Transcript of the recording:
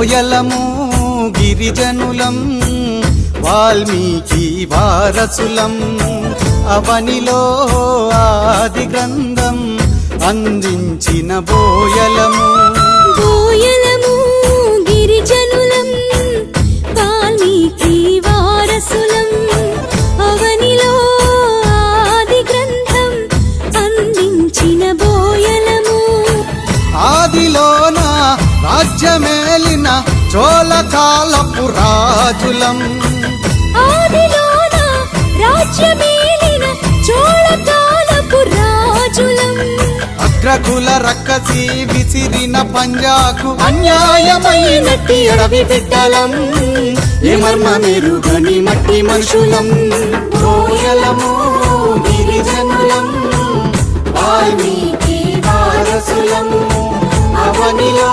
బోయలము గిరిజనులం వాల్మీకి వారసులం అవనిలో ఆది గ్రంథం అందించిన బోయలము బోయలము గిరిజనులం వాల్మీకి వారసులం అవనిలో ఆది గ్రంథం అందించిన బోయలము ఆదిలోన రాజ్యమేలిన చోళకాలపు రాజులం ఆదిలోన రాజ్యమేలిన చోళకాలపు రాజులం అగ్రకుల రక్కసి విసిరిన పంజాకు అన్యాయమైనట్టి అడవి బిడ్డలం ఏ మర్మమెరుగని మట్టి మనుషులం బోయలము గిరిజనులం వాల్మీకి వారసులం అవనిలో